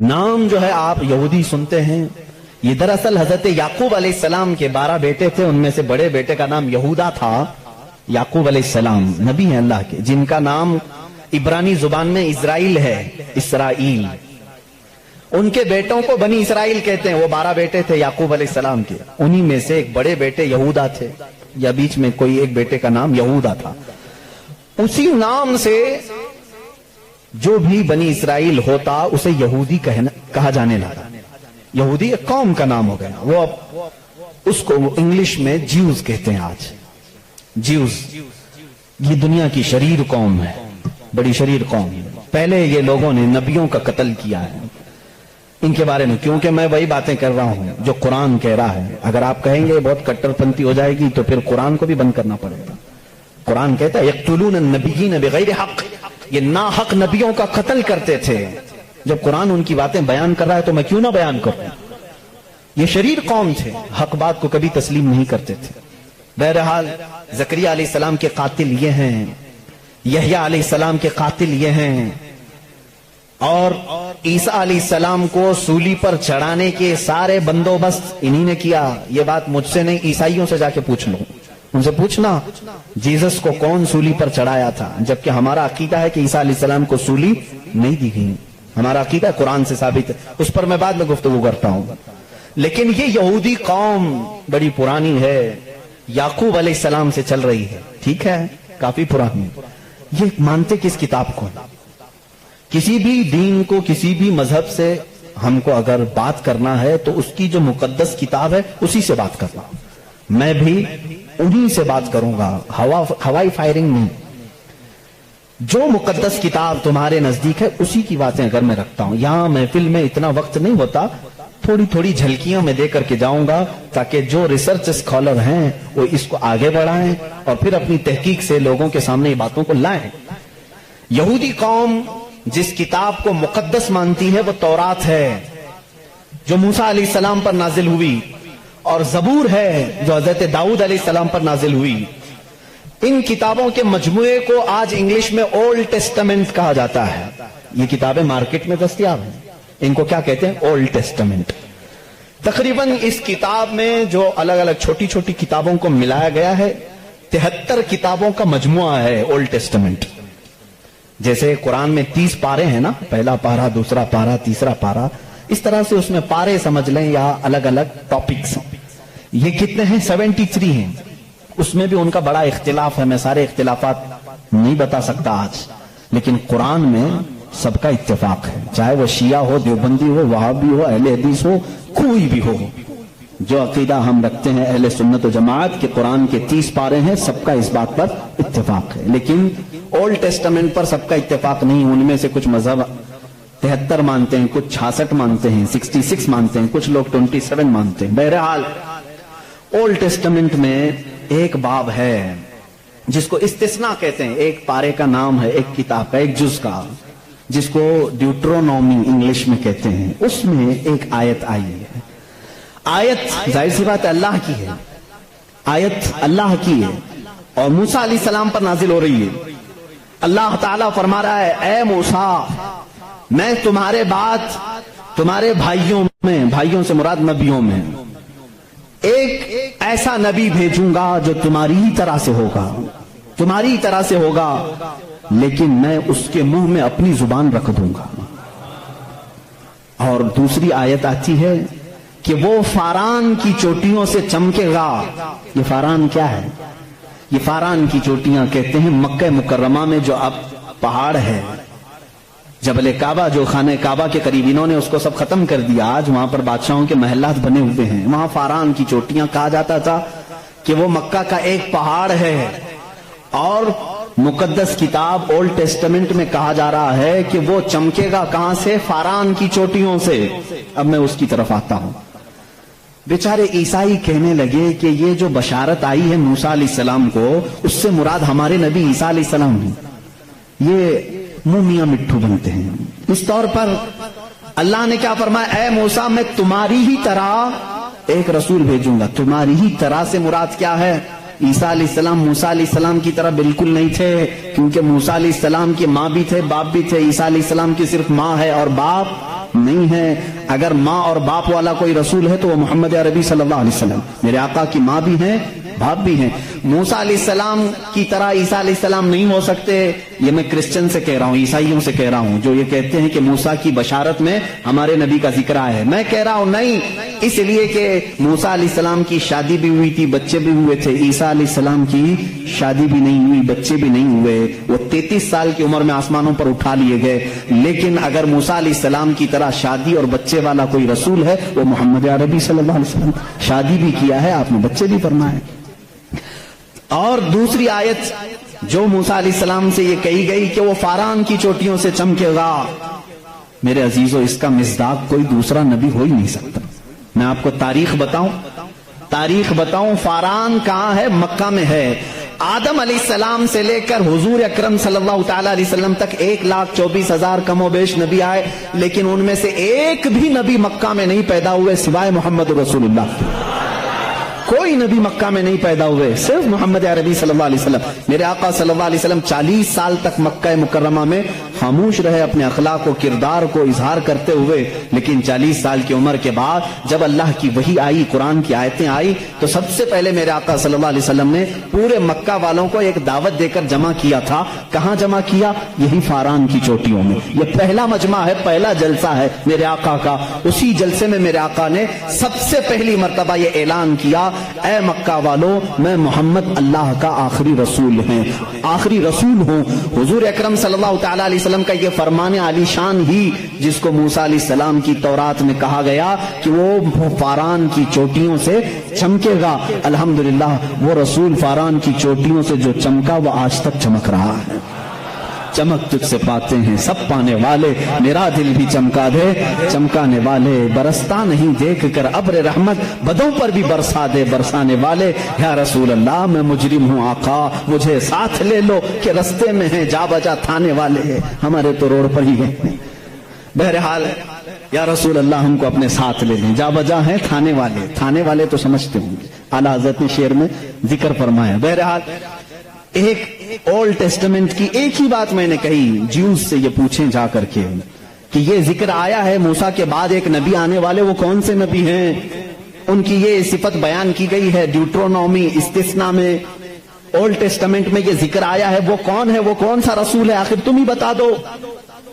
نام جو ہے آپ یہودی سنتے ہیں، یہ دراصل حضرت یعقوب علیہ السلام کے 12 بیٹے تھے، ان میں سے بڑے بیٹے کا نام یہودا تھا۔ یعقوب علیہ السلام نبی ہیں اللہ کے، جن کا نام عبرانی زبان میں اسرائیل ہے، اسرائیل۔ ان کے بیٹوں کو بنی اسرائیل کہتے ہیں۔ وہ 12 بیٹے تھے یعقوب علیہ السلام کے، انہی میں سے ایک بڑے بیٹے یہودا تھے، یا بیچ میں کوئی ایک بیٹے کا نام یہودا تھا۔ اسی نام سے جو بھی بنی اسرائیل ہوتا اسے یہودی کہا جانے لگا۔ یہودی ایک قوم کا نام ہو گیا، وہ اس کو انگلش میں جیوز کہتے ہیں آج۔ جیوز یہ دنیا کی شریر قوم ہے، بڑی شریر قوم ہے۔ پہلے یہ لوگوں نے نبیوں کا قتل کیا ہے۔ ان کے بارے میں کیونکہ میں وہی باتیں کر رہا ہوں جو قرآن کہہ رہا ہے۔ اگر آپ کہیں گے بہت کٹر پنتھی ہو جائے گی تو پھر قرآن کو بھی بند کرنا پڑے گا۔ قرآن کہتا ہے یقتلون النبیین بغیر حق، یہ ناحق نبیوں کا قتل کرتے تھے۔ جب قرآن ان کی باتیں بیان کر رہا ہے تو میں کیوں نہ بیان کروں؟ یہ شریر قوم تھے، حق بات کو کبھی تسلیم نہیں کرتے تھے۔ بہرحال زکریا علیہ السلام کے قاتل یہ ہیں، یحییٰ علیہ السلام کے قاتل یہ ہیں، اور عیسیٰ علیہ السلام کو سولی پر چڑھانے کے سارے بندوبست انہی نے کیا۔ یہ بات مجھ سے نہیں، عیسائیوں سے جا کے پوچھ لو، ان سے پوچھنا جیزس کو کون سولی پر چڑھایا تھا، جبکہ ہمارا عقیدہ ہے کہ عیسیٰ علیہ السلام کو سولی نہیں دی گئی۔ ہمارا عقیدہ قرآن سے ثابت ہے، اس پر میں بعد میں گفتگو کرتا ہوں۔ لیکن یہ یہودی قوم بڑی پرانی ہے، یعقوب علیہ السلام سے چل رہی ہے، ٹھیک ہے، کافی پرانی۔ یہ مانتے کس کتاب کو؟ کسی بھی دین کو، کسی بھی مذہب سے ہم کو اگر بات کرنا ہے تو اس کی جو مقدس کتاب ہے اسی سے بات کرنا۔ میں بھی انہی سے بات کروں گا، ہوائی فائرنگ نہیں۔ جو مقدس کتاب تمہارے نزدیک ہے اسی کی باتیں اگر میں رکھتا ہوں۔ یہاں محفل میں اتنا وقت نہیں ہوتا، تھوڑی تھوڑی جھلکیاں میں دے کر کے جاؤں گا تاکہ جو ریسرچ اسکالر ہیں وہ اس کو آگے بڑھائیں اور پھر اپنی تحقیق سے لوگوں کے سامنے یہ باتوں کو لائیں۔ یہودی قوم جس کتاب کو مقدس مانتی ہے وہ تورات ہے، جو موسیٰ علیہ السلام پر نازل ہوئی، اور زبور ہے جو حضرت داؤد علیہ السلام پر نازل ہوئی۔ ان کتابوں کے مجموعے کو آج انگلش میں اولڈ ٹیسٹمنٹ کہا جاتا ہے۔ یہ کتابیں مارکیٹ میں دستیاب ہیں، ان کو کیا کہتے ہیں؟ Old testament. تقریباً اس کتاب میں جو الگ الگ چھوٹی چھوٹی کتابوں کو ملایا گیا ہے 73 کتابوں کا مجموعہ ہے اولڈ ٹیسٹمنٹ۔ جیسے قرآن میں 30 پارے ہیں نا، پہلا پارا، دوسرا پارا، تیسرا پارا، اس طرح سے اس میں پارے سمجھ لیں یا الگ الگ ٹاپکس۔ یہ کتنے ہیں؟ 73 ہیں۔ اس میں بھی ان کا بڑا اختلاف ہے، میں سارے اختلافات نہیں بتا سکتا آج، لیکن قرآن میں سب کا اتفاق ہے، چاہے وہ شیعہ ہو، دیوبندی ہو، وہابی ہو، اہل حدیث ہو، کوئی بھی ہو۔ جو عقیدہ ہم رکھتے ہیں اہل سنت و جماعت کے قرآن کے 30 پارے ہیں، سب کا اس بات پر اتفاق ہے۔ لیکن اولڈ ٹیسٹمنٹ پر سب کا اتفاق نہیں، ان میں سے کچھ مذہب 73 مانتے ہیں، کچھ 66 مانتے ہیں، 66 مانتے ہیں، کچھ لوگ 27 مانتے ہیں۔ بہرحال اولڈ ٹیسٹمنٹ میں ایک باب ہے جس کو استثناء کہتے ہیں، ایک پارے کا نام ہے، ایک کتاب کا، ایک جز کا، جس کو ڈیوٹرونومی انگلش میں کہتے ہیں۔ اس میں ایک آیت آئی ہے۔ آیت ظاہر سی بات ہے اللہ کی ہے، آیت اللہ کی ہے اور موسیٰ علیہ السلام پر نازل ہو رہی ہے۔ اللہ تعالیٰ فرما رہا ہے، اے موسیٰ، میں تمہارے بعد تمہارے بھائیوں میں، بھائیوں سے مراد نبیوں میں، ایک ایسا نبی بھیجوں گا جو تمہاری ہی طرح سے ہوگا، تمہاری طرح سے ہوگا، لیکن میں اس کے منہ میں اپنی زبان رکھ دوں گا۔ اور دوسری آیت آتی ہے کہ وہ فاران کی چوٹیوں سے چمکے گا۔ یہ فاران کیا ہے؟ یہ فاران کی چوٹیاں کہتے ہیں مکہ مکرمہ میں جو اب پہاڑ ہے، جبل کعبہ جو خانہ کعبہ کے قریب، انہوں نے اس کو سب ختم کر دیا، آج وہاں پر بادشاہوں کے محلات بنے ہوئے ہیں۔ وہاں فاران کی چوٹیاں کہا جاتا تھا کہ وہ مکہ کا ایک پہاڑ ہے، اور مقدس کتاب اولڈ ٹیسٹمنٹ میں کہا جا رہا ہے کہ وہ چمکے گا کہاں سے؟ فاران کی چوٹیوں سے۔ اب میں اس کی طرف آتا ہوں۔ بیچارے عیسائی کہنے لگے کہ یہ جو بشارت آئی ہے موسیٰ علیہ السلام کو، اس سے مراد ہمارے نبی عیسیٰ علیہ السلام ہیں۔ یہ منہ میاں مٹھو بنتے ہیں۔ اس طور پر اللہ نے کیا فرمایا؟ اے موسیٰ، میں تمہاری ہی طرح ایک رسول بھیجوں گا۔ تمہاری ہی طرح سے مراد کیا ہے؟ عیسیٰ علیہ السلام موسیٰ علیہ السلام کی طرح بالکل نہیں تھے، کیونکہ موسیٰ علیہ السلام کی ماں بھی تھے، باپ بھی تھے۔ عیسیٰ علیہ السلام کی صرف ماں ہے اور باپ نہیں ہے. اگر ماں اور باپ والا کوئی رسول ہے تو وہ محمد عربی صلی اللہ علیہ وسلم. میرے آقا کی ماں بھی ہیں باپ بھی ہیں. موسیٰ علیہ السلام کی طرح عیسیٰ علیہ السلام نہیں ہو سکتے. یہ میں کرسچن سے کہہ رہا ہوں, عیسائیوں سے کہہ رہا ہوں, جو یہ کہتے ہیں کہ موسیٰ کی بشارت میں ہمارے نبی کا ذکر آیا ہے. میں کہہ رہا ہوں نہیں, اس لیے کہ موسیٰ علیہ السلام کی شادی بھی ہوئی تھی, بچے بھی ہوئے تھے. عیسیٰ علیہ السلام کی شادی بھی نہیں ہوئی, بچے بھی نہیں ہوئے. وہ 33 سال کی عمر میں آسمانوں پر اٹھا لیے گئے. لیکن اگر موسیٰ علیہ السلام کی طرح شادی اور بچے والا کوئی رسول ہے وہ محمد عربی صلی اللہ علیہ وسلم. شادی بھی کیا ہے آپ نے, بچے بھی فرمائے. اور دوسری آیت جو موسیٰ علیہ السلام سے یہ کہی گئی کہ وہ فاران کی چوٹیوں سے چمکے گا, میرے عزیزو اس کا مصداق کوئی دوسرا نبی ہو ہی نہیں سکتا. میں آپ کو تاریخ بتاؤں, فاران کہاں ہے؟ مکہ میں ہے. آدم علیہ السلام سے لے کر حضور اکرم صلی اللہ تعالی علیہ وسلم تک 1,24,000 کم و بیش نبی آئے, لیکن ان میں سے ایک بھی نبی مکہ میں نہیں پیدا ہوئے سوائے محمد رسول اللہ. کوئی نبی مکہ میں نہیں پیدا ہوئے, صرف محمد عربی صلی اللہ علیہ وسلم. میرے آقا صلی اللہ علیہ وسلم 40 سال تک مکہ مکرمہ میں خاموش رہے, اپنے اخلاق و کردار کو اظہار کرتے ہوئے. لیکن 40 سال کی عمر کے بعد جب اللہ کی وحی آئی, قرآن کی آیتیں آئی, تو سب سے پہلے میرے آقا صلی اللہ علیہ وسلم نے پورے مکہ والوں کو ایک دعوت دے کر جمع کیا تھا. کہاں جمع کیا؟ یہی فاران کی چوٹیوں میں. یہ پہلا مجمع ہے, پہلا جلسہ ہے میرے آقا کا. اسی جلسے میں میرے آقا نے سب سے پہلی مرتبہ یہ اعلان کیا, اے مکہ والوں, میں محمد اللہ کا آخری رسول ہوں. حضور اکرم صلی اللہ تعالی علیہ وسلم کا یہ فرمان عالی شان ہی, جس کو موسیٰ علیہ السلام کی تورات میں کہا گیا کہ وہ فاران کی چوٹیوں سے چمکے گا, الحمدللہ وہ رسول فاران کی چوٹیوں سے جو چمکا وہ آج تک چمک رہا ہے. چمک تجھ سے پاتے ہیں سب پانے والے, میرا دل بھی چمکا دے چمکانے والے. برستا نہیں دیکھ کر ابر رحمت, بدوں پر بھی برسا دے برسانے والے. یا رسول اللہ میں مجرم ہوں آقا, مجھے ساتھ لے لو کہ رستے میں ہیں جا بجا تھانے والے. ہمارے تو روڈ پر ہی ہیں. بہرحال یا رسول اللہ ہم کو اپنے ساتھ لے لیں, جا بجا ہیں تھانے والے تو سمجھتے ہوں گے. اعلیٰ حضرت نے شعر میں ذکر فرمایا. بہرحال ایک اولڈ ٹیسٹمنٹ کی ایک ہی بات میں نے کہی, جیوز سے یہ پوچھیں جا کر کے کہ یہ ذکر آیا ہے موسیٰ کے بعد ایک نبی آنے والے, وہ کون سے نبی ہیں؟ ان کی یہ صفت بیان کی گئی ہے ڈیوٹرونومی استثنا میں. اولڈ ٹیسٹمنٹ میں یہ ذکر آیا ہے, وہ کون ہے, وہ کون سا رسول ہے, آخر تم ہی بتا دو.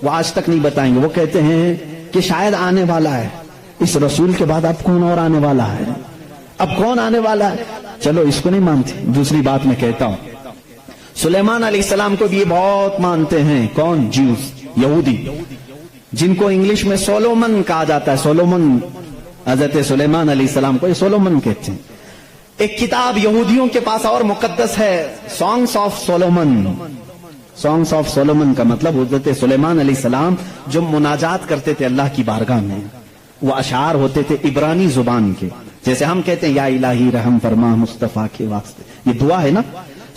وہ آج تک نہیں بتائیں گے. وہ کہتے ہیں کہ شاید آنے والا ہے, اس رسول کے بعد اب کون اور آنے والا ہے, اب کون آنے والا ہے. چلو اس کو نہیں مانتے. دوسری بات میں کہتا ہوں, سلیمان علیہ السلام کو بھی بہت مانتے ہیں. کون؟ جیوز, یہودی, جن کو انگلش میں سولومن کہا جاتا ہے. سولومن, حضرت سلیمان علیہ السلام کو یہ سولومن کہتے ہیں. ایک کتاب یہودیوں کے پاس اور مقدس ہے, songs of Solomon. Songs of Solomon کا مطلب حضرت سلیمان علیہ السلام جو مناجات کرتے تھے اللہ کی بارگاہ میں, وہ اشعار ہوتے تھے عبرانی زبان کے. جیسے ہم کہتے ہیں یا الہی رحم فرما مصطفیٰ کے واسطے, یہ دعا ہے نا.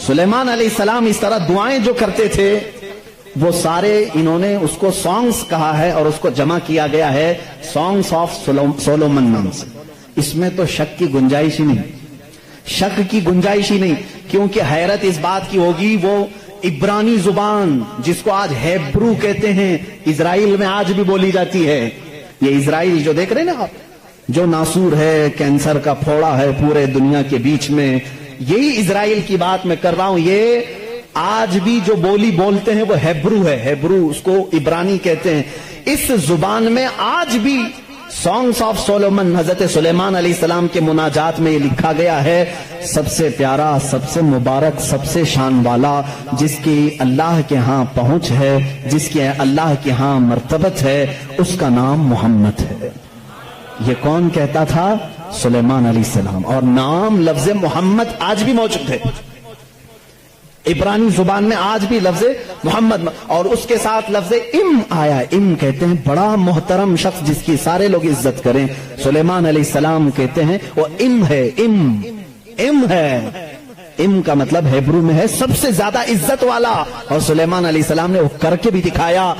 سلیمان علیہ السلام اس طرح دعائیں جو کرتے تھے وہ سارے انہوں نے اس کو سانگس کہا ہے, اور اس کو جمع کیا گیا ہے سانگس آف سولومن نام سے. اس میں تو شک کی گنجائش ہی نہیں, کیونکہ حیرت اس بات کی ہوگی وہ عبرانی زبان جس کو آج ہیبرو کہتے ہیں, اسرائیل میں آج بھی بولی جاتی ہے. یہ اسرائیل جو دیکھ رہے ہیں نا آپ, جو ناسور ہے, کینسر کا پھوڑا ہے پورے دنیا کے بیچ میں, یہی اسرائیل کی بات میں کر رہا ہوں. یہ آج بھی جو بولی بولتے ہیں وہ ہیبرو ہے, ہیبرو اس کو عبرانی کہتے ہیں. اس زبان میں آج بھی سانگس آف سولومن حضرت سلیمان علیہ السلام کے مناجات میں یہ لکھا گیا ہے, سب سے پیارا, سب سے مبارک, سب سے شان والا, جس کی اللہ کے ہاں پہنچ ہے, جس کی اللہ کے ہاں مرتبت ہے, اس کا نام محمد ہے. یہ کون کہتا تھا؟ سلیمان علیہ السلام. اور نام لفظ محمد آج بھی موجود ہے عبرانی زبان میں, آج بھی لفظ محمد, اور اس کے ساتھ لفظ ام آیا. ام کہتے ہیں بڑا محترم شخص جس کی سارے لوگ عزت کریں. سلیمان علیہ السلام کہتے ہیں وہ ام ہے, ام ہے. ام کا مطلب ہیبرو میں ہے سب سے زیادہ عزت والا. اور سلیمان علیہ السلام نے وہ کر کے بھی دکھایا.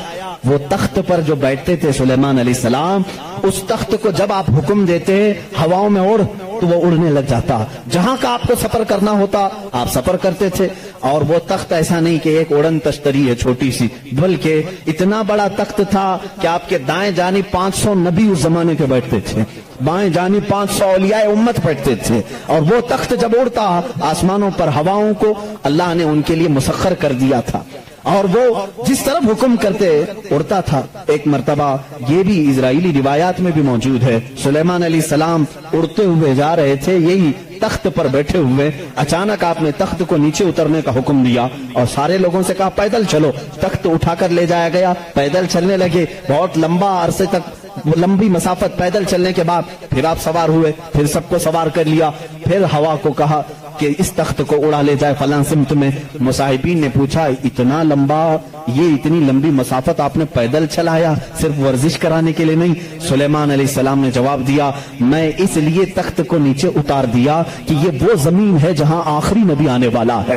وہ تخت پر جو بیٹھتے تھے سلیمان علیہ السلام, اس تخت کو جب آپ حکم دیتے ہواؤں میں اڑ, تو وہ اڑنے لگ جاتا. جہاں کا آپ کو سفر کرنا ہوتا آپ سفر کرتے تھے. اور وہ تخت ایسا نہیں کہ ایک اڑن تشتری ہے چھوٹی سی، بلکہ اتنا بڑا تخت تھا کہ آپ کے دائیں جانب 500 نبی اس زمانے کے بیٹھتے تھے، بائیں جانب 500 اولیاء امت بیٹھتے تھے، اور وہ تخت جب اڑتا آسمانوں پر ہواؤں کو اللہ نے ان کے لیے مسخر کر دیا تھا، اور وہ جس طرف حکم کرتے اڑتا تھا۔ ایک مرتبہ یہ بھی اسرائیلی روایات میں بھی موجود ہے، سلیمان علیہ السلام اڑتے ہوئے جا رہے تھے، یہی تخت پر بیٹھے ہوئے، اچانک آپ نے تخت کو نیچے اترنے کا حکم دیا اور سارے لوگوں سے کہا پیدل چلو، تخت اٹھا کر لے جایا گیا، پیدل چلنے لگے، بہت لمبا عرصے تک، لمبی مسافت پیدل چلنے کے بعد پھر آپ سوار ہوئے، پھر سب کو سوار کر لیا، پھر ہوا کو کہا کہ اس تخت کو اڑا لے جائے فلاں سمت میں۔ مصاحبین نے پوچھا اتنا لمبا، یہ اتنی لمبی مسافت آپ نے پیدل چلایا صرف ورزش کرانے کے لیے نہیں؟ سلیمان علیہ السلام نے جواب دیا میں اس لیے تخت کو نیچے اتار دیا کہ یہ وہ زمین ہے جہاں آخری نبی آنے والا ہے،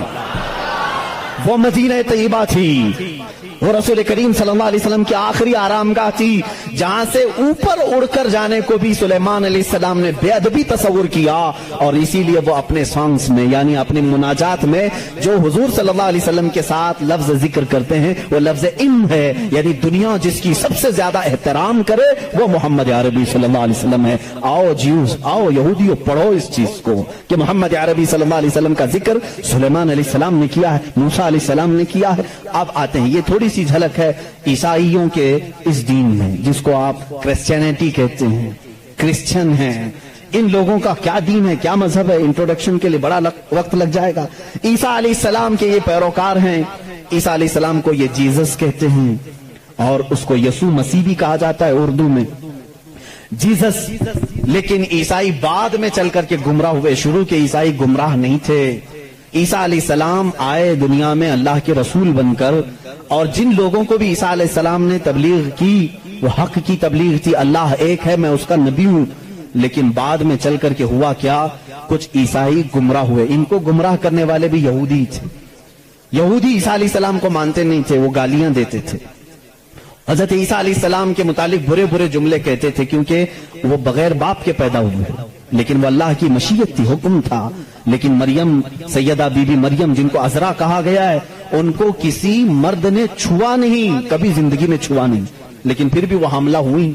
وہ مدینہ طیبہ تھی، وہ رسول کریم صلی اللہ علیہ وسلم کی آخری آرام گاہ تھی، جہاں سے اوپر اڑ کر جانے کو بھی سلیمان علیہ السلام نے بے ادبی تصور کیا، اور اسی لیے وہ اپنے سانگز میں یعنی اپنے مناجات میں جو حضور صلی اللہ علیہ وسلم کے ساتھ لفظ ذکر کرتے ہیں وہ لفظ ام ہے، یعنی دنیا جس کی سب سے زیادہ احترام کرے وہ محمد عربی صلی اللہ علیہ وسلم ہے۔ آؤ جیوز، آؤ یہودیوں، پڑھو اس چیز کو کہ محمد عربی صلی اللہ علیہ وسلم کا ذکر سلیمان علیہ السلام نے کیا ہے، موسیٰ علیہ السلام نے کیا ہے۔ اب آتے ہیں، یہ تھوڑی سی جھلک ہے عیسائیوں کے اس دین میں جس کو آپ کرسچینٹی کہتے ہیں، کرسچن ہیں، ان لوگوں کا کیا دین ہے، کیا مذہب ہے، انٹروڈکشن کے لیے بڑا وقت لگ جائے گا۔ عیسیٰ علیہ السلام کے یہ پیروکار ہیں، عیسیٰ علیہ السلام کو یہ جیزس کہتے ہیں، اور اس کو یسوع مسیح بھی کہا جاتا ہے اردو میں، جیزس۔ لیکن عیسائی بعد میں چل کر کے گمراہ ہوئے، شروع کے عیسائی گمراہ نہیں تھے۔ عیسیٰ علیہ السلام آئے دنیا میں اللہ کے رسول بن کر، اور جن لوگوں کو بھی عیسیٰ علیہ السلام نے تبلیغ کی وہ حق کی تبلیغ تھی، اللہ ایک ہے، میں اس کا نبی ہوں۔ لیکن بعد میں چل کر کے ہوا کیا، کچھ عیسائی گمراہ ہوئے، ان کو گمراہ کرنے والے بھی یہودی تھے۔ یہودی عیسیٰ علیہ السلام کو مانتے نہیں تھے، وہ گالیاں دیتے تھے، حضرت عیسیٰ علیہ السلام کے متعلق برے برے جملے کہتے تھے، کیونکہ وہ بغیر باپ کے پیدا ہوئے، لیکن وہ اللہ کی مشیت تھی، حکم تھا۔ لیکن مریم، سیدہ بی بی مریم جن کو عذرا کہا گیا ہے، ان کو کسی مرد نے چھوا نہیں، کبھی زندگی میں چھوا نہیں، لیکن پھر بھی وہ حاملہ ہوئی،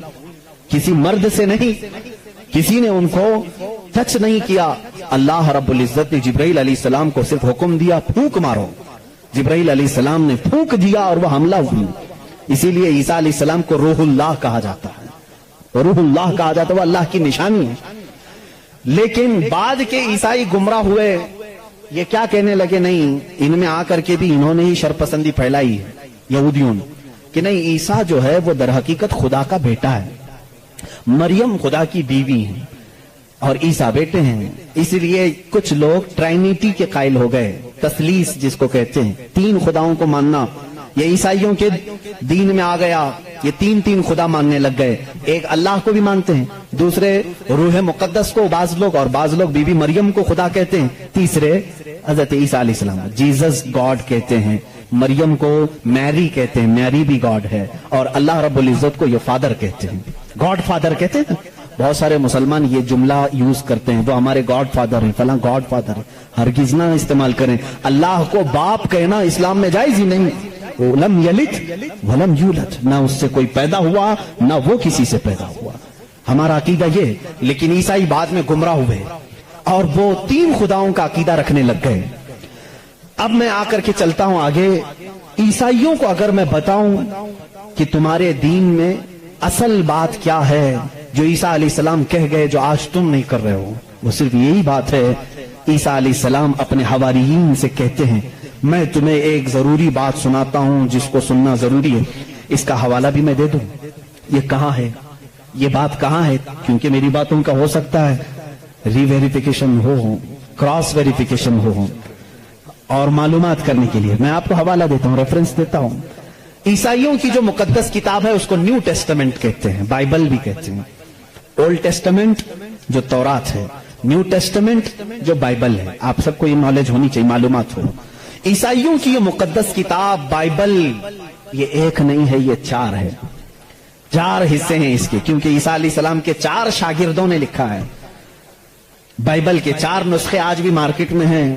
کسی مرد سے نہیں، کسی نے ان کو ٹچ نہیں کیا۔ اللہ رب العزت نے جبرائیل علیہ السلام کو صرف حکم دیا پھونک مارو، جبرائیل علیہ السلام نے پھونک دیا اور وہ حاملہ ہوئی۔ اسی لیے عیسیٰ علیہ السلام کو روح اللہ کہا جاتا ہے، روح اللہ کہا جاتا ہے، وہ اللہ کی نشانی ہے۔ لیکن بعد کے عیسائی گمراہ ہوئے، یہ کیا کہنے لگے، نہیں ان میں آ کر کے بھی انہوں نے ہی شرپسندی پھیلائی ہے یہودیوں نے، کہ نہیں عیسیٰ جو ہے وہ در حقیقت خدا کا بیٹا ہے، مریم خدا کی بیوی ہے اور عیسیٰ بیٹے ہیں۔ اس لیے کچھ لوگ ٹرائنیٹی کے قائل ہو گئے، تثلیث جس کو کہتے ہیں، تین خداؤں کو ماننا، یہ عیسائیوں کے دین میں آ گیا، یہ تین خدا ماننے لگ گئے، ایک اللہ کو بھی مانتے ہیں، دوسرے روح مقدس کو بعض لوگ، اور بعض لوگ بی بی مریم کو خدا کہتے ہیں، تیسرے حضرت عیسیٰ علیہ السلام جیزس گاڈ کہتے ہیں، مریم کو میری کہتے ہیں، میری بھی گاڈ ہے، اور اللہ رب العزت کو یہ فادر کہتے ہیں، گاڈ فادر کہتے ہیں۔ بہت سارے مسلمان یہ جملہ یوز کرتے ہیں، وہ ہمارے گاڈ فادر ہیں، فلاں گاڈ فادر ہے، ہرگز نہ استعمال کریں۔ اللہ کو باپ کہنا اسلام میں جائز ہی نہیں، لم یلد ولم یولد، نہ اس سے کوئی پیدا ہوا نہ وہ کسی سے پیدا ہوا، ہمارا عقیدہ یہ۔ لیکن عیسائی بعد میں گمراہ ہوئے اور وہ تین خداؤں کا عقیدہ رکھنے لگ گئے۔ اب میں آ کر کے چلتا ہوں آگے، عیسائیوں کو اگر میں بتاؤں کہ تمہارے دین میں اصل بات کیا ہے جو عیسیٰ علیہ السلام کہہ گئے جو آج تم نہیں کر رہے ہو، وہ صرف یہی بات ہے۔ عیسیٰ علیہ السلام اپنے حواریین سے کہتے ہیں میں تمہیں ایک ضروری بات سناتا ہوں جس کو سننا ضروری ہے، اس کا حوالہ بھی میں دے دوں، یہ کہاں ہے، یہ بات کہاں ہے، کیونکہ میری باتوں کا ہو سکتا ہے ری ویریفیکیشن ہو، کراس ویریفیکیشن ہو، اور معلومات کرنے کے لیے میں آپ کو حوالہ دیتا ہوں، ریفرنس دیتا ہوں۔ عیسائیوں کی جو مقدس کتاب ہے اس کو نیو ٹیسٹمنٹ کہتے ہیں، بائبل بھی کہتے ہیں، اولڈ ٹیسٹمنٹ جو تورات ہے، نیو ٹیسٹمنٹ جو بائبل ہے، آپ سب کو یہ نالج ہونی چاہیے، معلومات ہو۔ عیسائیوں کی یہ مقدس کتاب بائبل، یہ ایک نہیں ہے، یہ چار ہے، چار حصے ہیں اس کے، کیونکہ عیسیٰ علیہ السلام کے 4 شاگردوں نے لکھا ہے۔ بائبل کے 4 نسخے آج بھی مارکیٹ میں ہیں،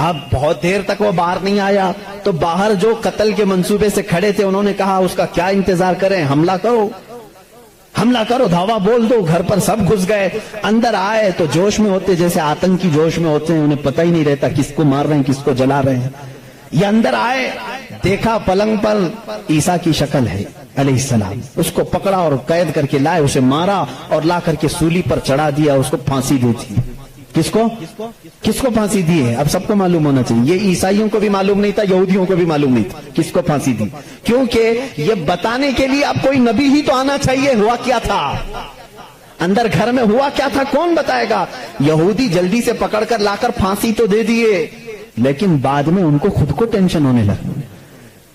اب بہت دیر تک وہ باہر نہیں آیا تو باہر جو قتل کے منصوبے سے کھڑے تھے انہوں نے کہا اس کا کیا انتظار کریں، حملہ کرو، دھاوا بول دو۔ گھر پر سب گھس گئے، اندر آئے تو جوش میں ہوتے، جیسے آتنکی جوش میں ہوتے ہیں، انہیں پتہ ہی نہیں رہتا کس کو مار رہے ہیں کس کو جلا رہے ہیں۔ یہ اندر آئے، دیکھا پلنگ پر عیسیٰ کی شکل ہے علیہ السلام، اس کو پکڑا اور قید کر کے لائے، اسے مارا اور لا کر کے سولی پر چڑھا دیا، اس کو پھانسی دی تھی۔ کس کو پھانسی دی ہے؟ اب سب کو معلوم ہونا چاہیے، یہ عیسائیوں کو بھی معلوم نہیں تھا، یہودیوں کو بھی معلوم نہیں تھا کس کو پھانسی دی، کیونکہ یہ بتانے کے لیے اب کوئی نبی ہی تو آنا چاہیے ہوا کیا تھا، اندر گھر میں ہوا کیا تھا کون بتائے گا۔ یہودی جلدی سے پکڑ کر لا کر پھانسی تو دے دیے، لیکن بعد میں ان کو خود کو ٹینشن ہونے لگا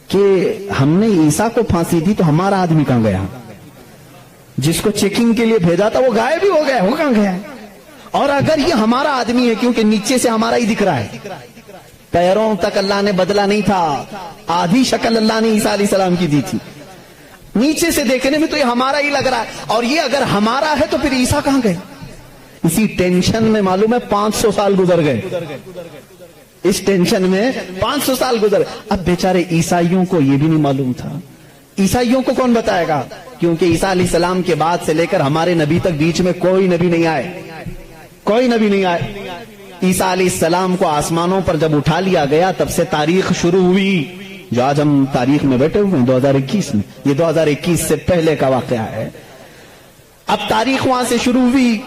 کہ ہم نے عیسیٰ کو پھانسی دی تو ہمارا آدمی کہاں گیا، جس کو چیکنگ کے لیے بھیجا تھا وہ غائب ہی ہو گیا، وہ کہاں گیا؟ اور اگر یہ ہمارا آدمی ہے، کیونکہ نیچے سے ہمارا ہی دکھ رہا ہے، پیروں تک اللہ نے بدلا نہیں تھا، آدھی شکل اللہ نے عیسیٰ علیہ السلام کی دی تھی، نیچے سے دیکھنے میں تو یہ ہمارا ہی لگ رہا ہے، اور یہ اگر ہمارا ہے تو پھر عیسیٰ کہاں گئے؟ اسی ٹینشن میں معلوم ہے 500 سال گزر گئے، اس ٹینشن میں 500 سال گزر گئے۔ اب بیچارے عیسائیوں کو یہ بھی نہیں معلوم تھا، عیسائیوں کو کون بتائے گا، کیونکہ عیسیٰ علیہ السلام کے بعد سے لے کر ہمارے نبی تک بیچ میں کوئی نبی نہیں آئے، کوئی نبی نہیں آئے۔ عیسیٰ علیہ السلام کو آسمانوں پر جب اٹھا لیا گیا تب سے تاریخ شروع ہوئی، جو آج ہم تاریخ میں بیٹھے ہوئے ہیں 2021 میں، یہ 2021 سے پہلے کا واقعہ ہے۔ اب تاریخ وہاں سے شروع ہوئی،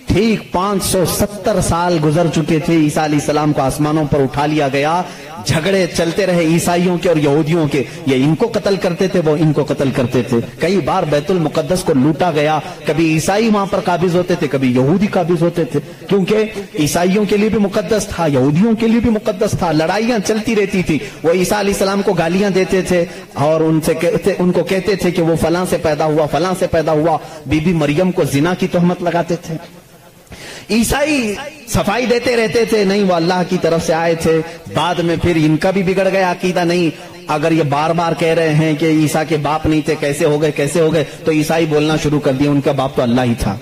ٹھیک 570 سال گزر چکے تھے، عیسیٰ علیہ السلام کو آسمانوں پر اٹھا لیا گیا، جھگڑے چلتے رہے عیسائیوں کے اور یہودیوں کے، یہ ان کو قتل کرتے تھے وہ ان کو قتل کرتے تھے، کئی بار بیت المقدس کو لوٹا گیا، کبھی عیسائی وہاں پر قابض ہوتے تھے کبھی یہودی قابض ہوتے تھے، کیونکہ عیسائیوں کے لیے بھی مقدس تھا یہودیوں کے لیے بھی مقدس تھا، لڑائیاں چلتی رہتی تھی، وہ عیسیٰ علیہ السلام کو گالیاں دیتے تھے اور ان کو کہتے تھے کہ وہ فلاں سے پیدا ہوا فلاں سے پیدا ہوا، بی بی مریم کو زنا کی تہمت لگاتے تھے۔ عیسائی صفائی دیتے رہتے تھے، نہیں وہ اللہ کی طرف سے آئے تھے، بعد میں پھر ان کا بھی بگڑ گیا عقیدہ، نہیں اگر یہ بار بار کہہ رہے ہیں کہ عیسیٰ کے باپ نہیں تھے کیسے ہو گئے، تو عیسائی بولنا شروع کر دیا ان کا باپ تو اللہ ہی تھا،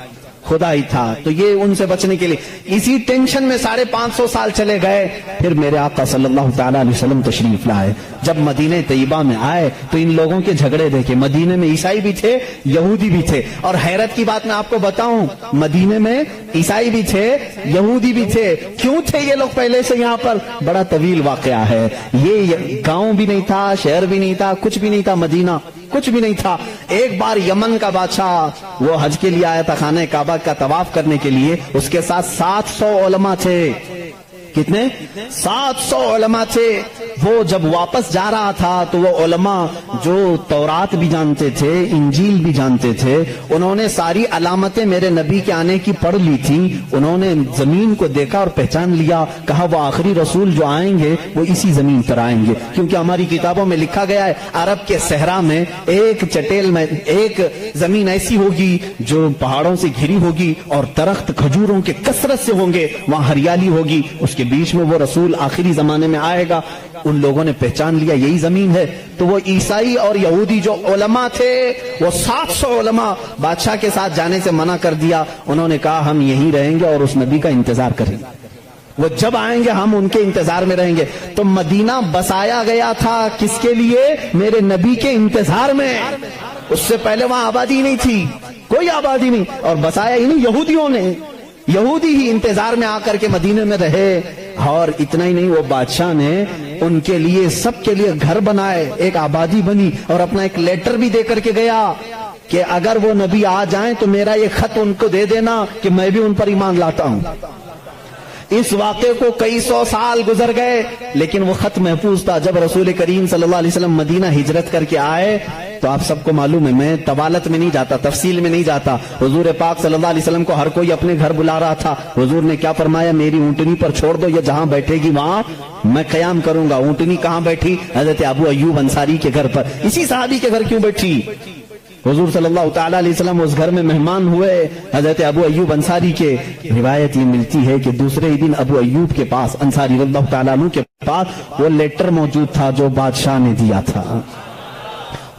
خدا ہی تھا، تو یہ ان سے بچنے کے لیے اسی ٹینشن میں 550 سال چلے گئے۔ پھر میرے آقا صلی اللہ تعالی علیہ وسلم تشریف لائے، جب مدینہ طیبہ میں آئے تو ان لوگوں کے جھگڑے دیکھے، مدینے میں عیسائی بھی تھے یہودی بھی تھے، اور حیرت کی بات میں آپ کو بتاؤں، مدینے میں عیسائی بھی تھے یہودی بھی تھے، کیوں تھے یہ لوگ پہلے سے یہاں پر؟ بڑا طویل واقعہ ہے، یہ گاؤں بھی نہیں تھا شہر بھی نہیں تھا کچھ بھی نہیں تھا، مدینہ کچھ بھی نہیں تھا۔ ایک بار یمن کا بادشاہ وہ حج کے لیے آیا تھا خانہ کعبہ کا طواف کرنے کے لیے، اس کے ساتھ 700 علماء تھے، کتنے 700 علماء تھے۔ وہ جب واپس جا رہا تھا تو وہ علماء جو تورات بھی جانتے تھے انجیل بھی جانتے تھے، انہوں نے ساری علامتیں میرے نبی کے آنے کی پڑھ لی تھی، انہوں نے زمین کو دیکھا اور پہچان لیا، کہا وہ آخری رسول جو آئیں گے وہ اسی زمین پر آئیں گے، کیونکہ ہماری کتابوں میں لکھا گیا ہے عرب کے صحرا میں ایک چٹیل میں ایک زمین ایسی ہوگی جو پہاڑوں سے گھری ہوگی اور درخت کھجوروں کے کثرت سے ہوں گے، وہاں ہریالی ہوگی، اس کے بیچ میں وہ رسول آخری زمانے میں آئے گا۔ ان لوگوں نے پہچان لیا یہی زمین ہے، تو وہ عیسائی اور یہودی جو علماء تھے وہ 700 علماء بادشاہ کے ساتھ جانے سے منع کر دیا، انہوں نے کہا ہم یہیں رہیں گے اور اس نبی کا انتظار کریں گے، وہ جب آئیں گے ہم ان کے انتظار میں رہیں گے۔ تو مدینہ بسایا گیا تھا کس کے لیے؟ میرے نبی کے انتظار میں، اس سے پہلے وہاں آبادی نہیں تھی، کوئی آبادی نہیں، اور بسایا ہی نہیں یہودیوں نے، یہودی ہی انتظار میں آ کر کے مدینے میں رہے۔ اور اتنا ہی نہیں، وہ بادشاہ نے ان کے لیے سب کے لیے گھر بنائے، ایک آبادی بنی، اور اپنا ایک لیٹر بھی دے کر کے گیا کہ اگر وہ نبی آ جائیں تو میرا یہ خط ان کو دے دینا کہ میں بھی ان پر ایمان لاتا ہوں۔ اس واقعے کو کئی سو سال گزر گئے لیکن وہ خط محفوظ تھا۔ جب رسول کریم صلی اللہ علیہ وسلم مدینہ ہجرت کر کے آئے تو آپ سب کو معلوم ہے، میں طوالت میں نہیں جاتا، تفصیل میں نہیں جاتا، حضور پاک صلی اللہ علیہ وسلم کو ہر کوئی اپنے گھر بلا رہا تھا۔ حضور نے کیا فرمایا؟ میری اونٹنی پر چھوڑ دو، یہ جہاں بیٹھے گی وہاں میں قیام کروں گا۔ اونٹنی کہاں بیٹھی؟ حضرت ابو ایوب انصاری کے گھر پر۔ اسی صحابی کے گھر کیوں بیٹھی؟ حضور صلی اللہ تعالی علیہ وسلم اس گھر میں مہمان ہوئے حضرت ابو ایوب انصاری کے۔ روایت یہ ملتی ہے کہ دوسرے ہی دن ابو ایوب کے پاس، انصاری اللہ تعالیٰ عنہ کے پاس، وہ لیٹر موجود تھا جو بادشاہ نے دیا تھا۔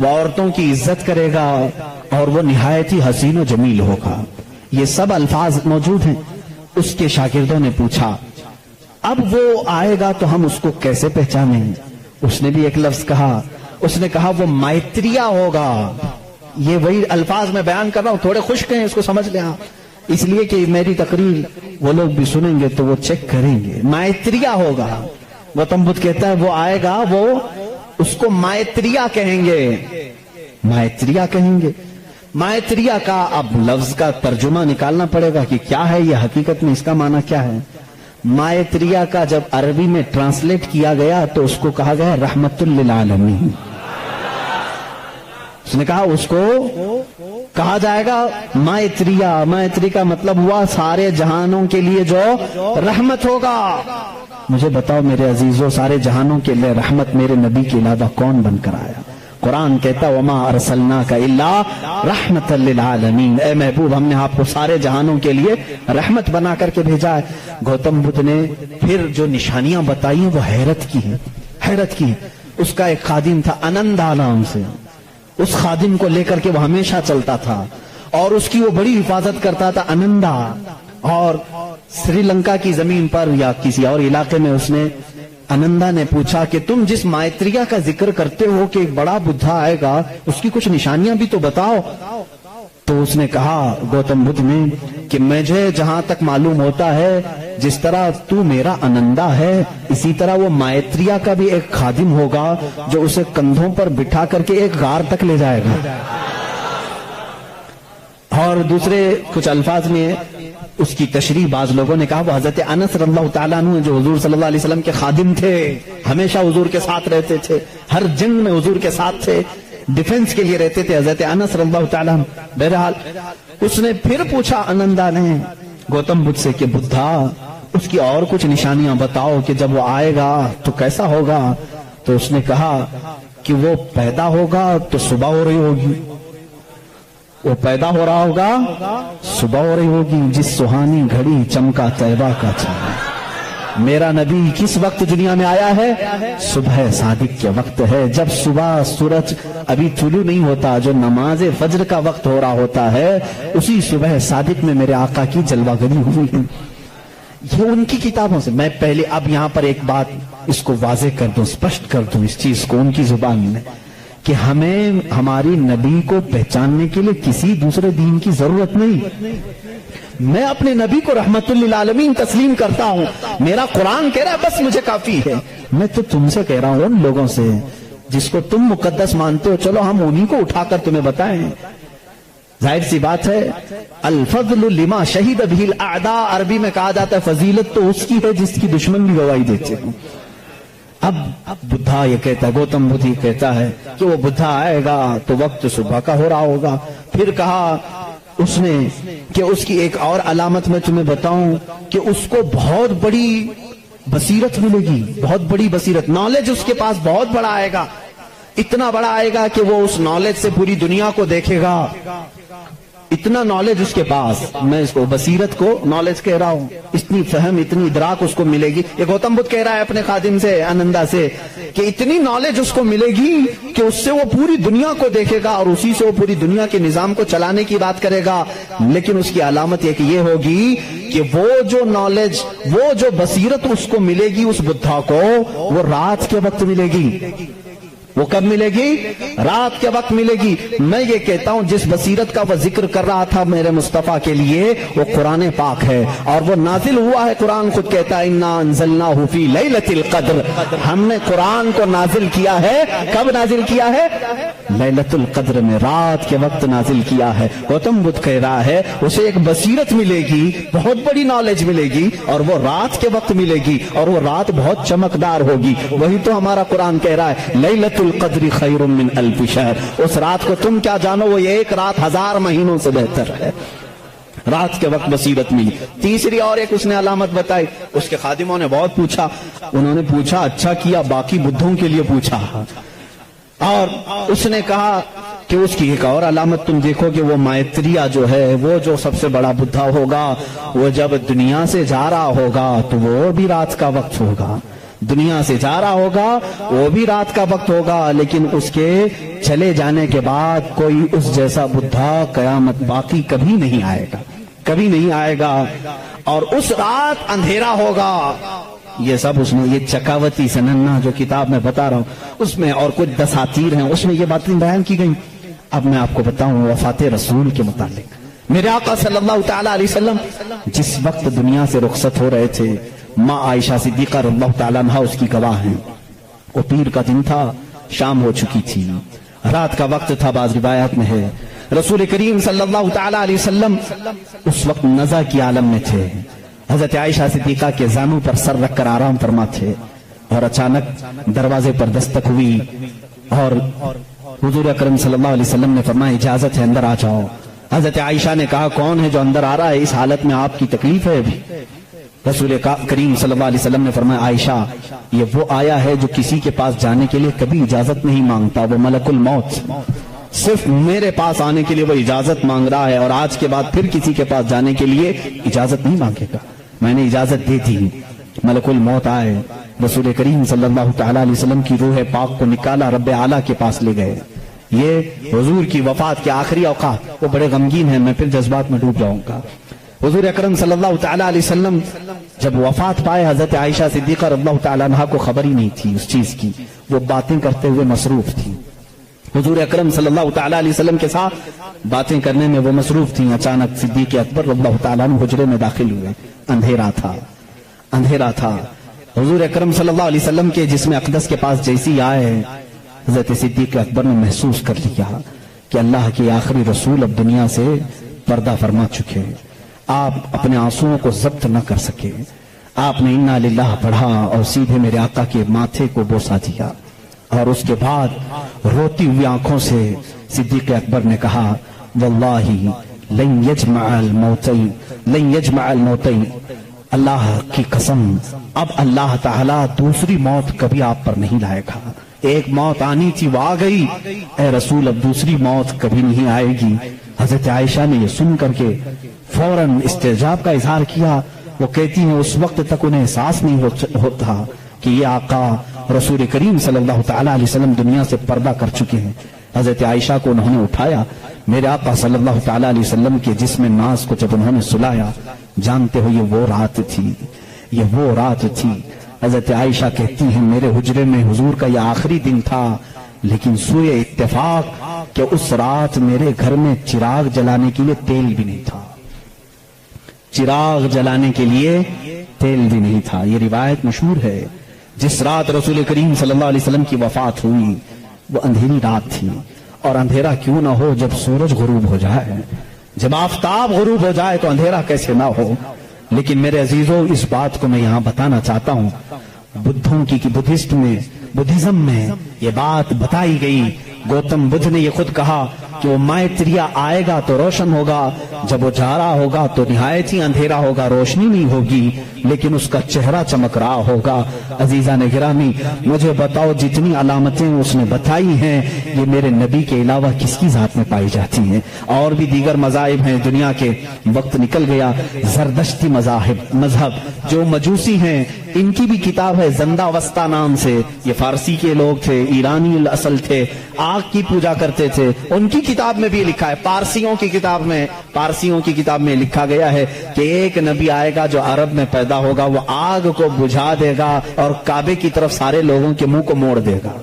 وہ عورتوں کی عزت کرے گا اور وہ نہایت ہی حسین و جمیل ہوگا. یہ سب الفاظ موجود ہیں. اس کے شاگردوں نے پوچھا اب وہ آئے گا تو ہم اس کو کیسے پہچانیں؟ اس نے بھی ایک لفظ کہا, اس نے کہا وہ مائتریا ہوگا. یہ وہی الفاظ میں بیان کر رہا ہوں, تھوڑے خشک ہیں, اس کو سمجھ لیں آپ, اس لیے کہ میری تقریر وہ لوگ بھی سنیں گے تو وہ چیک کریں گے. مائتریا ہوگا. گوتم بدھ کہتا ہے وہ آئے گا, وہ اس کو مائتریا کہیں گے. مائتریا کہیں گے. مائتریا کا اب لفظ کا ترجمہ نکالنا پڑے گا کہ کیا ہے یہ, حقیقت میں اس کا معنی کیا ہے. مائتریا کا جب عربی میں ٹرانسلیٹ کیا گیا تو اس کو کہا گیا رحمت للعالمین. اس نے کہا اس کو کہا جائے گا مائتریا. مائتری کا مطلب ہوا سارے جہانوں کے لیے جو رحمت ہوگا. مجھے بتاؤ میرے عزیزوں, سارے جہانوں کے لیے رحمت میرے نبی کے علاوہ کون بن کر آیا؟ قرآن کہتا وما ارسلناک الا رحمت للعالمین. اے محبوب, ہم نے آپ کو سارے جہانوں کے لیے رحمت بنا کر کے بھیجا ہے. گوتم بدھ نے پھر جو نشانیاں بتائی ہیں وہ حیرت کی ہیں, حیرت کی ہیں. اس کا ایک خادم تھا انندا نام سے, اس خادم کو لے کر کے وہ ہمیشہ چلتا تھا اور اس کی وہ بڑی حفاظت کرتا تھا انندا. اور سری لنکا کی زمین پر یا کسی اور علاقے میں اس نے انندا نے پوچھا کہ تم جس مائتریا کا ذکر کرتے ہو کہ ایک بڑا بدھا آئے گا, اس کی کچھ نشانیاں بھی تو بتاؤ. تو اس نے کہا گوتم بدھ نے کہ مجھے جہاں تک معلوم ہوتا ہے جس طرح تو میرا انندا ہے اسی طرح وہ مائتریا کا بھی ایک خادم ہوگا جو اسے کندھوں پر بٹھا کر کے ایک غار تک لے جائے گا. اور دوسرے کچھ الفاظ میں اس کی تشریح بعض لوگوں نے کہا وہ حضرت انس رضی اللہ تعالیٰ عنہ جو حضور صلی اللہ علیہ وسلم کے خادم تھے, ہمیشہ حضور کے ساتھ رہتے تھے, ہر جنگ میں حضور کے ساتھ تھے, ڈیفنس کے لیے رہتے تھے, حضرت انس رضی اللہ تعالیٰ عنہ. بہرحال اس نے پھر پوچھا انندا نے گوتم بدھ سے کہ بدھا اس کی اور کچھ نشانیاں بتاؤ کہ جب وہ آئے گا تو کیسا ہوگا. تو اس نے کہا کہ وہ پیدا ہوگا تو صبح ہو رہی ہوگی, وہ پیدا ہو رہا ہوگا صبح ہو رہی ہوگی, جس سہانی گھڑی چمکا طیبہ کا چاند. میرا نبی کس وقت دنیا میں آیا ہے؟ صبح صادق کے وقت ہے, جب صبح سورج ابھی طلوع نہیں ہوتا, جو نماز فجر کا وقت ہو رہا ہوتا ہے, اسی صبح صادق میں میرے آقا کی جلوہ گری ہوئی ہے. یہ ان کی کتابوں سے. میں پہلے اب یہاں پر ایک بات اس کو واضح کر دوں, سپشٹ کر دوں اس چیز کو ان کی زبان میں, کہ ہمیں ہماری نبی کو پہچاننے کے لیے کسی دوسرے دین کی ضرورت نہیں. میں اپنے نبی کو رحمت للعالمین تسلیم کرتا ہوں. میرا قرآن کہہ رہا ہے بس مجھے کافی ہے. میں تو تم سے کہہ رہا ہوں, ان لوگوں سے جس کو تم مقدس مانتے ہو, چلو ہم انہی کو اٹھا کر تمہیں بتائیں. ظاہر سی بات ہے الفضل لما شہید به الاعداء, عربی میں کہا جاتا ہے فضیلت تو اس کی ہے جس کی دشمن بھی گواہی دیتے ہیں. اب بدھا یہ کہتا ہے, گوتم بدھ یہ کہتا ہے کہ وہ بدھا آئے گا تو وقت صبح کا ہو رہا ہوگا. پھر کہا اس نے کہ اس کی ایک اور علامت میں تمہیں بتاؤں کہ اس کو بہت بڑی بصیرت ملے گی, بہت بڑی بصیرت, نالج اس کے پاس بہت بڑا آئے گا, اتنا بڑا آئے گا کہ وہ اس نالج سے پوری دنیا کو دیکھے گا. اتنا نالج اس کے پاس, میں اس کو بصیرت کو نالج کہہ رہا ہوں, اتنی فہم اتنی ادراک اس کو ملے گی. یہ گوتم بدھ کہہ رہا ہے اپنے خادم سے انندا سے کہ اتنی نالج اس کو ملے گی کہ اس سے وہ پوری دنیا کو دیکھے گا اور اسی سے وہ پوری دنیا کے نظام کو چلانے کی بات کرے گا. لیکن اس کی علامت یہ ہوگی کہ وہ جو نالج, وہ جو بصیرت اس کو ملے گی اس بدھا کو, وہ رات کے وقت ملے گی. وہ کب ملے گی؟ رات کے وقت ملے گی. میں یہ کہتا ہوں جس بصیرت کا وہ ذکر کر رہا تھا میرے مصطفیٰ کے لیے وہ قرآن پاک ہے, اور وہ نازل ہوا ہے. قرآن خود کہتا ہے انا انزلناہ فی لیلۃ القدر, ہم نے قرآن کو نازل کیا ہے. کب نازل کیا ہے؟ لیلۃ القدر میں, رات کے وقت نازل کیا ہے. گوتم بدھ کہہ رہا ہے اسے ایک بصیرت ملے گی, بہت بڑی نالج ملے گی, اور وہ رات کے وقت ملے گی, اور وہ رات بہت چمکدار ہوگی. وہی تو ہمارا قرآن کہہ رہا ہے لیلۃ القدر خیر من الف شہر. اس رات کو تم کیا جانو, وہ ایک رات 1000 مہینوں سے بہتر ہے. رات کے وقت بصیرت ملی. تیسری اور ایک اس نے علامت بتائی. اس کے خادموں نے بہت پوچھا, انہوں نے پوچھا اچھا کیا, باقی بدھوں کے لیے پوچھا, اور اس نے کہا کہ اس کی ایک اور علامت تم دیکھو کہ وہ مائتریا جو ہے, وہ جو سب سے بڑا بدھا ہوگا, وہ جب دنیا سے جا رہا ہوگا تو وہ بھی رات کا وقت ہوگا. دنیا سے جا رہا ہوگا، وہ بھی رات کا وقت ہوگا، لیکن اس کے چلے جانے کے بعد کوئی اس جیسا بدھا قیامت باقی کبھی نہیں آئے گا، کبھی نہیں آئے گا، اور اس رات اندھیرا ہوگا۔ یہ سب اس میں، یہ چکاوتی سننا جو کتاب میں بتا رہا ہوں اس میں، اور کچھ دساتیر ہیں اس میں یہ باتیں بیان کی گئی۔ اب میں آپ کو بتاؤں وفات رسول کے متعلق۔ میرے آقا صلی اللہ تعالی علیہ وسلم جس وقت دنیا سے رخصت ہو رہے تھے، ماں عائشہ صدیقہ رضی اللہ تعالیٰ عنہا اس کی گواہ ہیں، وہ پیر کا دن تھا، شام ہو چکی تھی، رات کا وقت تھا، بعض روایات میں ہے۔ رسول کریم صلی اللہ تعالی علیہ وسلم اس وقت نزع کی عالم میں تھے، حضرت عائشہ صدیقہ کے زانوں پر سر رکھ کر آرام فرما تھے، اور اچانک دروازے پر دستک ہوئی، اور حضور اکرم صلی اللہ علیہ وسلم نے فرمایا اجازت ہے اندر آ جاؤ۔ حضرت عائشہ نے کہا کون ہے جو اندر آ رہا ہے، اس حالت میں آپ کی تکلیف ہے ابھی؟ رسول کریم صلی اللہ علیہ وسلم نے فرمایا عائشہ یہ وہ آیا ہے جو کسی کے پاس جانے کے لیے کبھی اجازت نہیں مانگتا، وہ ملک الموت، صرف میرے پاس آنے کے لیے وہ اجازت مانگ رہا ہے، اور آج کے بعد پھر کسی کے پاس جانے کے لیے اجازت نہیں مانگے گا۔ میں نے اجازت دے دی، ملک الموت آئے، رسول کریم صلی اللہ تعالی علیہ وسلم کی روح پاک کو نکالا، رب اعلیٰ کے پاس لے گئے۔ یہ حضور کی وفات کے آخری اوقات، وہ بڑے غمگین ہیں، میں پھر جذبات میں ڈوب جاؤں گا۔ حضور اکرم صلی اللہ تعالی علیہ وسلم جب وفات پائے، حضرت عائشہ صدیقہ رضی اللہ تعالی عنہا کو خبر ہی نہیں تھی اس چیز کی، وہ باتیں کرتے ہوئے مصروف تھی، حضور اکرم صلی اللہ تعالی علیہ وسلم کے ساتھ باتیں کرنے میں وہ مصروف تھیں۔ اچانک صدیق اکبر رضی اللہ تعالیٰ عنہ حجرے میں داخل ہوئے، اندھیرا تھا، اندھیرا تھا۔ حضور اکرم صلی اللہ علیہ وسلم کے جسم اقدس کے پاس جیسی آئے، حضرت صدیق اکبر نے محسوس کر لیا کہ اللہ کے آخری رسول اب دنیا سے پردہ فرما چکے، آپ اپنے آنسوؤں کو ضبط نہ کر سکے، آپ نے انا للہ پڑھا اور سیدھے میرے آقا کے ماتھے کو بوسہ دیا، اور اس کے بعد روتی ہوئی آنکھوں سے صدیق اکبر نے کہا واللہ لن یجمع الموتین، اللہ کی قسم اب اللہ تعالیٰ دوسری موت کبھی آپ پر نہیں لائے گا۔ ایک موت آنی تھی وہ آ گئی، اے رسول اب دوسری موت کبھی نہیں آئے گی۔ حضرت عائشہ نے یہ سن کر کے فوراً استعجاب کا اظہار کیا، وہ کہتی ہیں اس وقت تک انہیں احساس نہیں ہوتا کہ یہ آقا رسول کریم صلی اللہ تعالی علیہ وسلم دنیا سے پردہ کر چکے ہیں۔ حضرت عائشہ کو انہوں نے اٹھایا، میرے آقا صلی اللہ تعالی علیہ وسلم کے جسم ناز کو جب انہوں نے سلایا، جانتے ہو یہ وہ رات تھی، یہ وہ رات تھی۔ حضرت عائشہ کہتی ہیں میرے حجرے میں حضور کا یہ آخری دن تھا، لیکن سوئے اتفاق کہ اس رات میرے گھر میں چراغ جلانے کے لیے تیل بھی نہیں تھا، چراغ جلانے کے لیے تیل بھی نہیں تھا۔ یہ روایت مشہور ہے، جس رات رسول کریم صلی اللہ علیہ وسلم کی وفات ہوئی وہ اندھیری رات تھی، اور اندھیرا کیوں نہ ہو جب سورج غروب ہو جائے، جب آفتاب غروب ہو جائے تو اندھیرا کیسے نہ ہو۔ لیکن میرے عزیزوں اس بات کو میں یہاں بتانا چاہتا ہوں، بدھوں کی بدھزم میں یہ بات بتائی گئی، گوتم بدھ نے یہ خود کہا کہ وہ مائتریا آئے گا تو روشن ہوگا، جب وہ جا رہا ہوگا تو نہایت ہی اندھیرا ہوگا، روشنی نہیں ہوگی، لیکن اس کا چہرہ چمک رہا ہوگا۔ عزیزان گرامی مجھے بتاؤ جتنی علامتیں اس نے بتائی ہیں یہ میرے نبی کے علاوہ کس کی ذات میں پائی جاتی ہیں؟ اور بھی دیگر مذاہب ہیں دنیا کے، وقت نکل گیا۔ زردشتی مذہب جو مجوسی ہیں ان کی بھی کتاب ہے زندہ وسطہ نام سے، یہ فارسی کے لوگ تھے، ایرانی الاصل تھے، آگ کی پوجا کرتے تھے، ان کی کتاب میں بھی لکھا ہے، پارسیوں کی کتاب میں لکھا گیا ہے کہ ایک نبی آئے گا جو عرب میں پیدا ہوگا، وہ آگ کو بجھا دے گا اور کعبے کی طرف سارے لوگوں کے منہ کو موڑ دے گا۔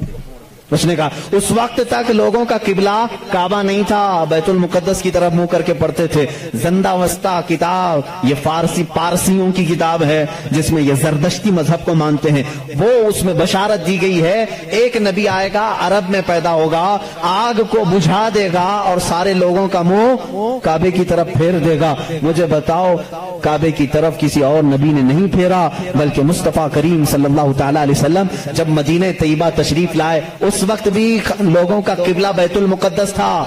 اس نے کہا اس وقت تک لوگوں کا قبلہ کعبہ نہیں تھا، بیت المقدس کی طرف منہ کر کے پڑھتے تھے۔ زندہ وسطہ کتاب یہ پارسیوں کی کتاب ہے جس میں یہ زردشتی مذہب کو مانتے ہیں، وہ اس میں بشارت دی گئی ہے ایک نبی آئے گا، عرب میں پیدا ہوگا، آگ کو بجھا دے گا اور سارے لوگوں کا منہ کعبے کی طرف پھیر دے گا۔ مجھے بتاؤ کعبے کی طرف کسی اور نبی نے نہیں پھیرا، بلکہ مصطفیٰ کریم صلی اللہ تعالی علیہ وسلم جب مدینہ طیبہ تشریف لائے اس وقت بھی لوگوں کا قبلہ بیت المقدس تھا،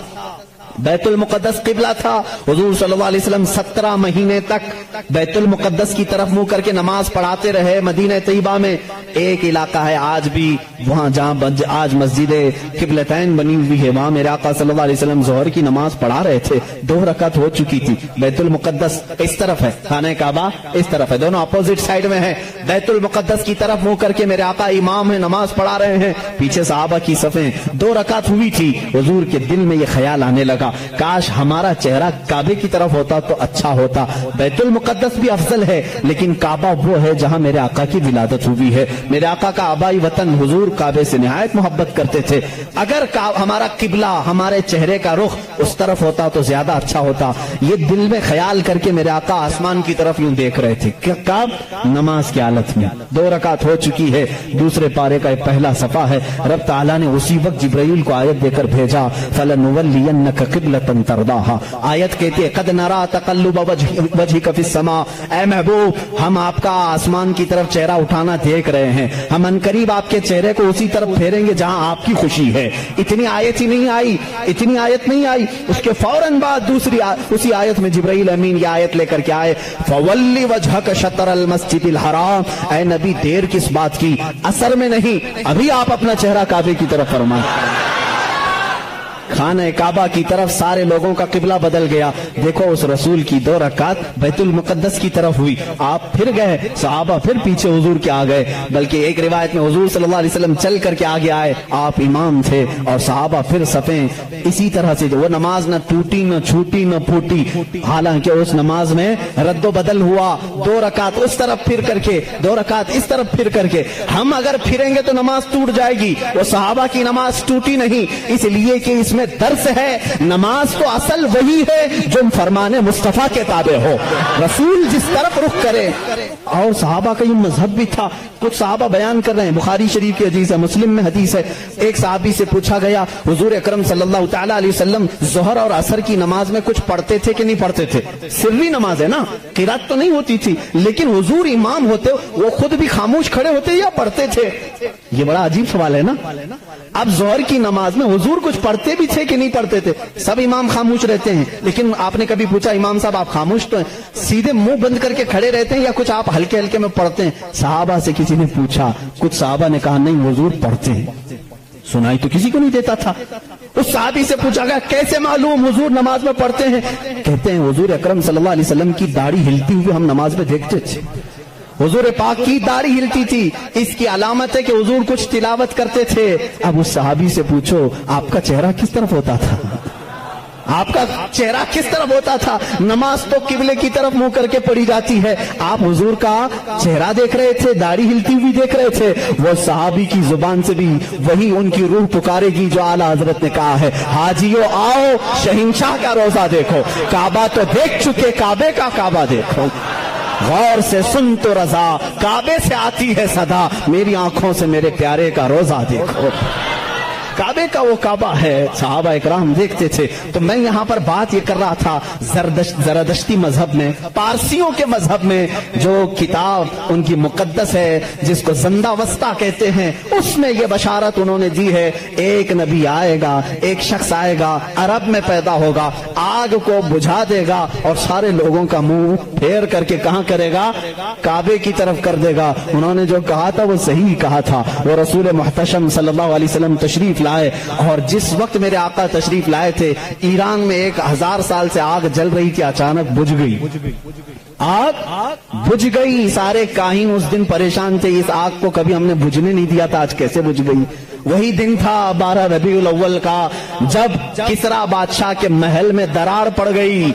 بیت المقدس قبلہ تھا. حضور صلی اللہ علیہ وسلم 17 مہینے تک بیت المقدس کی طرف منہ کر کے نماز پڑھاتے رہے. مدینہ طیبہ میں ایک علاقہ ہے آج بھی, وہاں جہاں آج مسجد قبلتین بنی ہوئی ہے, وہاں میرے آقا صلی اللہ علیہ وسلم ظہر کی نماز پڑھا رہے تھے. 2 رکعت ہو چکی تھی. بیت المقدس اس طرف ہے, خانہ کعبہ اس طرف ہے, دونوں اپوزٹ سائیڈ میں ہے. بیت المقدس کی طرف منہ کر کے میرے آقا امام ہے, نماز پڑھا رہے ہیں, پیچھے صحابہ کی صفیں. 2 رکعت ہوئی تھی. حضور کے دل میں یہ خیال آنے لگا, کاش ہمارا چہرہ کعبے کی طرف ہوتا تو اچھا ہوتا. بیت المقدس بھی افضل ہے, لیکن کعبہ وہ ہے جہاں میرے آقا کی ولادت ہوئی ہے. میرے آقا کا آبائی وطن, حضور کعبے سے نہایت محبت کرتے تھے. اگر ہمارا قبلہ, ہمارے چہرے کا رخ اس طرف ہوتا تو زیادہ اچھا ہوتا. یہ دل میں خیال کر کے میرے آقا آسمان کی طرف یوں دیکھ رہے تھے. کب؟ نماز کی حالت میں. 2 رکعت ہو چکی ہے. دوسرے پارے کا پہلا صفحہ ہے. رب تعالیٰ نے اسی وقت جبرائیل کو آیت دے کر بھیجا, فَلَنُوَلِّيَنَّكَ قِبْلَةً تَرْضَاهَا. آیت کہتی ہے قَدْ نَرَىٰ تَقَلُّبَ وَجْهِكَ فِي السَّمَاءِ. اے محبوب, ہم آپ کا آسمان کی طرف چہرہ اٹھانا دیکھ رہے ہیں. ہم انقریب آپ کے چہرے کو اسی طرف پھیریں گے جہاں آپ کی خوشی ہے. اتنی آیت ہی نہیں آئی, اتنی آیت نہیں آئی. اس کے فوراً بعد اسی آیت میں جبرائیل امین یہ آیت لے کر کے آئے, فَوَلِّ وَجْهَكَ شَطْرَ الْمَسْجِدِ الْحَرَامِ. اے نبی, دیر کس بات کی, اثر میں نہیں, ابھی آپ اپنا چہرہ کعبے کی طرف فرمائیں. خانہ کعبہ کی طرف سارے لوگوں کا قبلہ بدل گیا. دیکھو اس رسول کی 2 رکعت بیت المقدس کی طرف ہوئی. آپ پھر گئے, صحابہ پھر پیچھے حضور کے آ گئے. بلکہ ایک روایت میں حضور صلی اللہ علیہ وسلم چل کر کے آگے آئے, آپ امام تھے اور صحابہ پھر صفیں. اسی طرح سے وہ نماز نہ ٹوٹی, نہ چھوٹی, نہ پھوٹی. حالانکہ اس نماز میں رد و بدل ہوا. 2 رکعت اس طرف پھر کر کے, 2 رکعت اس طرف پھر کر کے. ہم اگر پھریں گے تو نماز ٹوٹ جائے گی. وہ صحابہ کی نماز ٹوٹی نہیں, اس لیے کہ اس میں درس ہے. نماز تو اصل وہی ہے جو فرمان مصطفیٰ کے تابع ہو, رسول جس طرف رخ کرے. اور صحابہ کا یہ مذہب بھی تھا. کچھ صحابہ بیان کر رہے ہیں, بخاری شریف کی حدیث ہے, مسلم میں حدیث ہے. ایک صحابی سے پوچھا گیا, حضور اکرم صلی اللہ تعالی علیہ وسلم ظہر اور عصر کی نماز میں کچھ پڑھتے تھے کہ نہیں پڑھتے تھے؟ سری نماز ہے نا, قرات تو نہیں ہوتی تھی, لیکن حضور امام ہوتے, وہ خود بھی خاموش کھڑے ہوتے یا پڑھتے تھے؟ یہ بڑا عجیب سوال ہے نا. اب ظہر کی نماز میں حضور کچھ پڑھتے بھی تھے کہ نہیں پڑھتے تھے؟ سب امام خاموش رہتے ہیں, لیکن آپ نے کبھی پوچھا امام صاحب آپ خاموش تو ہیں, سیدھے منہ بند کر کے کھڑے رہتے ہیں یا کچھ آپ ہلکے ہلکے میں پڑھتے ہیں؟ صحابہ سے کسی نے پوچھا, کچھ صحابہ نے کہا نہیں حضور پڑھتے ہیں. سنائی تو کسی کو نہیں دیتا تھا. اس صحابی سے پوچھا گیا کیسے معلوم حضور نماز میں پڑھتے ہیں؟ کہتے ہیں حضور اکرم صلی اللہ علیہ وسلم کی داڑھی ہلتی ہوئی ہم نماز میں دیکھتے تھے. حضور پاک کی داڑھی ہلتی تھی, اس کی علامت ہے کہ حضور کچھ تلاوت کرتے تھے. اب اس صحابی سے پوچھو آپ کا چہرہ کس طرف ہوتا تھا؟ آپ کا چہرہ کس طرف ہوتا تھا؟ نماز تو قبلے کی طرف منہ کر کے پڑھی جاتی ہے, آپ حضور کا چہرہ دیکھ رہے تھے, داڑھی ہلتی ہوئی دیکھ رہے تھے. وہ صحابی کی زبان سے بھی وہی ان کی روح پکارے گی جو اعلیٰ حضرت نے کہا ہے, حاجیو آؤ شہنشاہ کا روزہ دیکھو, کعبہ تو دیکھ چکے, کعبے کا کعبہ دیکھو. غور سے سن تو رضا, کعبے سے آتی ہے صدا, میری آنکھوں سے میرے پیارے کا روزہ دیکھو. کعبے کا وہ کعبہ ہے, صحابہ اکرام دیکھتے تھے. تو میں یہاں پر بات یہ کر رہا تھا, زردشتی مذہب میں, پارسیوں کے مذہب میں جو کتاب ان کی مقدس ہے جس کو زندہ وسطہ کہتے ہیں, اس میں یہ بشارت انہوں نے دی ہے, ایک نبی آئے گا, ایک شخص آئے گا, عرب میں پیدا ہوگا, آگ کو بجھا دے گا اور سارے لوگوں کا منہ پھیر کر کے کہاں کرے گا؟ کعبے کی طرف کر دے گا. انہوں نے جو کہا تھا وہ صحیح کہا تھا. وہ رسول محتشم صلی اللہ علیہ وسلم تشریف لائے, اور جس وقت میرے آقا تشریف لائے تھے ایران میں 1000 سال سے آگ جل رہی تھی, اچانک بجھ گئی. آگ بجھ گئی, سارے کاہن اس دن پریشان تھے, اس آگ کو کبھی ہم نے بجھنے نہیں دیا تھا, آج کیسے بجھ گئی؟ وہی دن تھا 12 ربیع الاول کا, جب کسرا بادشاہ کے محل میں درار پڑ گئی,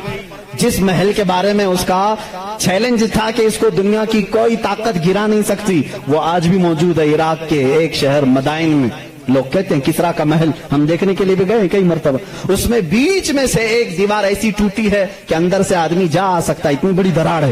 جس محل کے بارے میں اس کا چیلنج تھا کہ اس کو دنیا کی کوئی طاقت گرا نہیں سکتی, وہ آج بھی موجود ہے عراق کے ایک شہر مدائن میں. لوگ کہتے ہیں کسرا کا محل, ہم دیکھنے کے لیے بھی گئے کئی مرتبہ. اس میں بیچ میں سے ایک دیوار ایسی ٹوٹی ہے کہ اندر سے آدمی جا آ سکتا ہے, اتنی بڑی دراڑ ہے.